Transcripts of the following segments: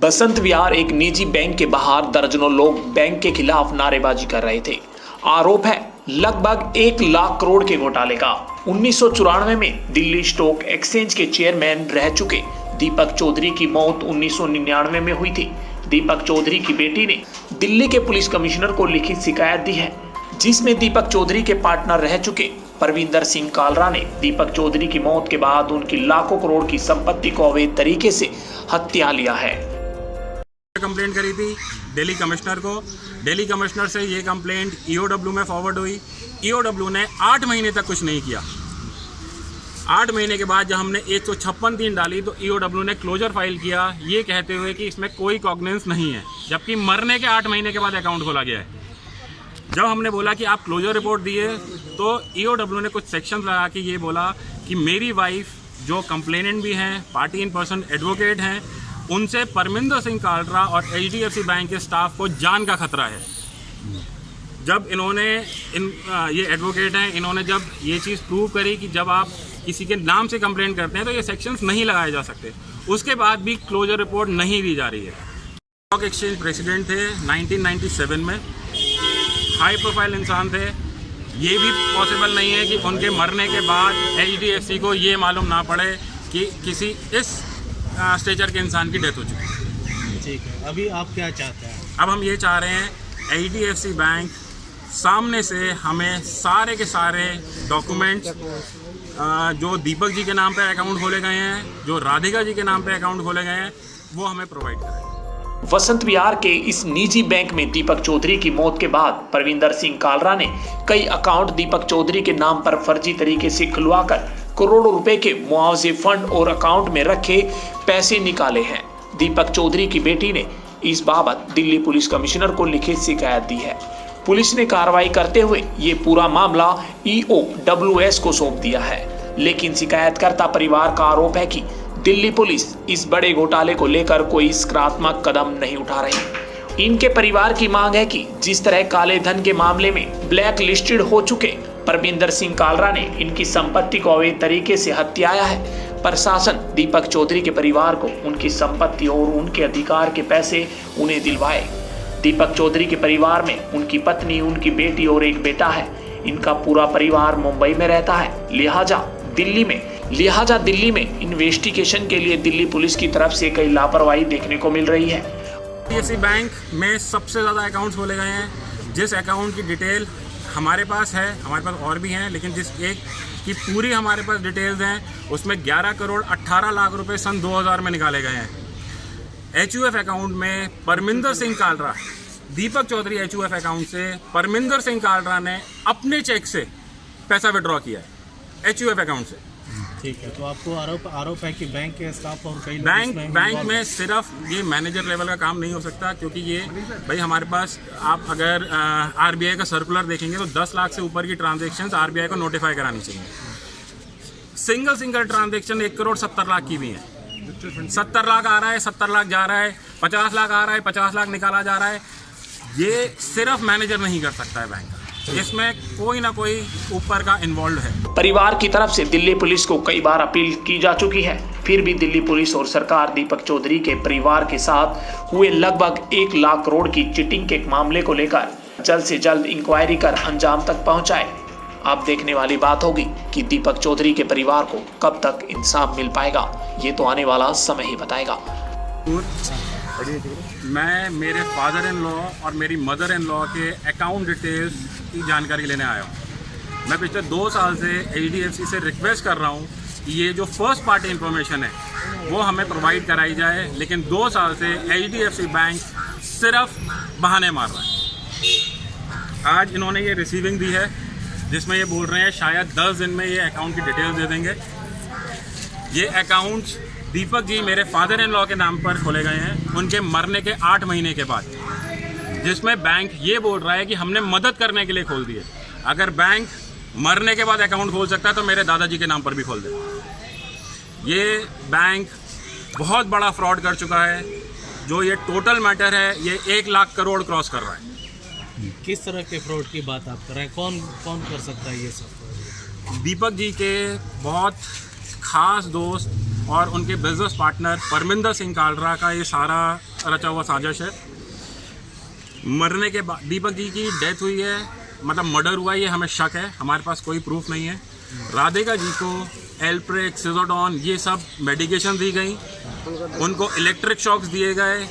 बसंत विहार एक निजी बैंक के बाहर दर्जनों लोग बैंक के खिलाफ नारेबाजी कर रहे थे। आरोप है लगभग 1 लाख करोड़ के घोटाले का। 1994 में दिल्ली स्टॉक एक्सचेंज के चेयरमैन रह चुके दीपक चौधरी की मौत 1999 में हुई थी। दीपक चौधरी की बेटी ने दिल्ली के पुलिस कमिश्नर को लिखित शिकायत दी है, जिसमें दीपक चौधरी के पार्टनर रह चुके परविंदर सिंह कालरा ने दीपक चौधरी की मौत के बाद उनकी लाखों करोड़ की संपत्ति को अवैध तरीके से हत्या लिया है। कंप्लेंट करी थी दिल्ली कमिश्नर को। दिल्ली कमिश्नर से ये कंप्लेंट ईओडब्ल्यू में फॉरवर्ड हुई। ईओडब्ल्यू ने 8 महीने तक कुछ नहीं किया। 8 महीने के बाद जब हमने 156(3) डाली तो ईओडब्ल्यू ने क्लोजर फाइल किया, ये कहते हुए कि इसमें कोई कॉग्निजेंस नहीं है, जबकि मरने के 8 महीने के बाद अकाउंट खोला गया है। जब हमने बोला कि आप क्लोजर रिपोर्ट दिए तो ईओडब्ल्यू ने कुछ सेक्शंस लगा के ये बोला कि मेरी वाइफ जो कंप्लेनेंट भी हैं, पार्टी इन पर्सन एडवोकेट हैं, उनसे परमिंदर सिंह कालरा और एचडीएफसी बैंक के स्टाफ को जान का खतरा है। जब इन्होंने ये एडवोकेट हैं, इन्होंने जब ये चीज़ प्रूव करी कि जब आप किसी के नाम से कंप्लेंट करते हैं तो ये सेक्शंस नहीं लगाए जा सकते, उसके बाद भी क्लोजर रिपोर्ट नहीं दी जा रही है। स्टॉक एक्सचेंज प्रेसिडेंट थे 1997 में, हाई प्रोफाइल इंसान थे। ये भी पॉसिबल नहीं है कि उनके मरने के बाद एचडीएफसी को ये मालूम ना पड़े कि किसी इस स्टेचर के इंसान की डेथ हो चुकी है। ठीक है, अभी आप क्या चाहते हैं? अब हम ये चाह रहे हैं एचडीएफसी बैंक सामने से हमें सारे के सारे डॉक्यूमेंट्स जो दीपक जी के नाम पे अकाउंट खोले गए हैं, जो राधिका जी के नाम पे अकाउंट खोले गए हैं, वो हमें प्रोवाइड करें। बसंत विहार के इस निजी बैंक में दीपक चौधरी की मौत के बाद परविंदर सिंह कालरा ने कई अकाउंट दीपक चौधरी के नाम पर फर्जी तरीके से खुलवाकर करोड़ों रुपए के मुआवजे फंड और अकाउंट में रखे पैसे निकाले हैं। दीपक चौधरी की बेटी ने इस बाबत दिल्ली पुलिस कमिश्नर को लिखित शिकायत दी है। पुलिस ने कार्रवाई करते हुए ये पूरा मामला ईओडब्ल्यूएस को सौंप दिया है, लेकिन शिकायतकर्ता परिवार का आरोप है कि दिल्ली पुलिस इस बड़े घोटाले को लेकर कोई सकारात्मक कदम नहीं उठा रही। इनके परिवार की मांग है कि जिस तरह काले धन के मामले में ब्लैक लिस्टेड हो चुके परविंदर सिंह कालरा ने इनकी संपत्ति को अवैध तरीके से हत्याया है, प्रशासन दीपक चौधरी के परिवार को उनकी संपत्ति और उनके अधिकार के पैसे उन्हें दिलवाए। दीपक चौधरी के परिवार में उनकी पत्नी, उनकी बेटी और एक बेटा है। इनका पूरा परिवार मुंबई में रहता है, लिहाजा दिल्ली में इन्वेस्टिगेशन के लिए दिल्ली पुलिस की तरफ से कई लापरवाही देखने को मिल रही है। एचडीएफसी बैंक में सबसे ज़्यादा अकाउंट्स खोले गए हैं। जिस अकाउंट की डिटेल हमारे पास है, हमारे पास और भी हैं, लेकिन जिस एक की पूरी हमारे पास डिटेल्स हैं उसमें 11 करोड़ 18 लाख रुपए सन 2000 में निकाले गए हैं। एचयूएफ अकाउंट में परमिंदर सिंह कालरा, दीपक चौधरी एचयूएफ अकाउंट से परमिंदर सिंह कालरा ने अपने चेक से पैसा विड्रॉ किया है एचयूएफ अकाउंट से। ठीक है, तो आपको आरोप है कि बैंक के स्टाफ और कई बैंक में सिर्फ ये मैनेजर लेवल का काम नहीं हो सकता, क्योंकि ये भाई हमारे पास आप अगर आरबीआई का सर्कुलर देखेंगे तो 10 लाख से ऊपर की ट्रांजैक्शंस आरबीआई को नोटिफाई करानी चाहिए। सिंगल ट्रांजैक्शन 1 करोड़ 70 लाख की भी है। 70 लाख आ रहा है, 70 लाख जा रहा है, 50 लाख आ रहा है, 50 लाख निकाला जा रहा है। ये सिर्फ मैनेजर नहीं कर सकता है बैंक, इसमें कोई ना कोई ऊपर का इन्वॉल्व है। परिवार की तरफ से दिल्ली पुलिस को कई बार अपील की जा चुकी है, फिर भी दिल्ली पुलिस और सरकार दीपक चौधरी के परिवार के साथ हुए लगभग 1 लाख करोड़ की चीटिंग के मामले को लेकर जल्द से जल्द इंक्वायरी कर अंजाम तक पहुंचाए। अब देखने वाली बात होगी कि दीपक चौधरी के परिवार को कब तक इंसाफ मिल पाएगा, ये तो आने वाला समय ही बताएगा। मैं मेरे फादर इन लॉ और मेरी मदर इन लॉ के अकाउंट डिटेल्स की जानकारी लेने आया हूँ। मैं पिछले 2 साल से एचडीएफसी से रिक्वेस्ट कर रहा हूँ कि ये जो फर्स्ट पार्टी इन्फॉर्मेशन है वो हमें प्रोवाइड कराई जाए, लेकिन 2 साल से एचडीएफसी बैंक सिर्फ बहाने मार रहा है। आज इन्होंने ये रिसीविंग दी है जिसमें ये बोल रहे हैं शायद 10 दिन में ये अकाउंट की डिटेल्स दे देंगे। ये अकाउंट्स दीपक जी मेरे फादर इन लॉ के नाम पर खोले गए हैं उनके मरने के 8 महीने के बाद, जिसमें बैंक ये बोल रहा है कि हमने मदद करने के लिए खोल दिए। अगर बैंक मरने के बाद अकाउंट खोल सकता है तो मेरे दादाजी के नाम पर भी खोल दे। ये बैंक बहुत बड़ा फ्रॉड कर चुका है। जो ये टोटल मैटर है ये 1 लाख करोड़ क्रॉस कर रहा है। किस तरह के फ्रॉड की बात आप कर रहे हैं? कौन कर सकता है ये सब? दीपक जी के बहुत खास दोस्त और उनके बिजनेस पार्टनर परमिंदर सिंह कालरा का ये सारा रचा हुआ साजिश है। मरने के बाद दीपक जी की डेथ हुई है, मतलब मर्डर हुआ है, ये हमें शक है, हमारे पास कोई प्रूफ नहीं है। राधिका जी को एल्प्रेक्स, सिजोडोन ये सब मेडिकेशन दी गई, उनको इलेक्ट्रिक शॉक्स दिए गए,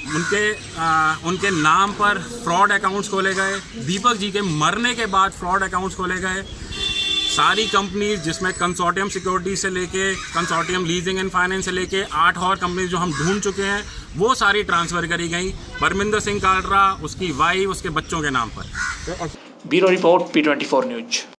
उनके नाम पर फ्रॉड अकाउंट्स खोले गए। दीपक जी के मरने के बाद फ्रॉड अकाउंट्स खोले गए। सारी कंपनीज जिसमें कंसोर्टियम सिक्योरिटी से लेके कंसोर्टियम लीजिंग एंड फाइनेंस से लेके 8 और कंपनीज जो हम ढूंढ चुके हैं वो सारी ट्रांसफ़र करी गई परमिंदर सिंह कालरा, उसकी वाइफ, उसके बच्चों के नाम पर। Bureau report P24 news.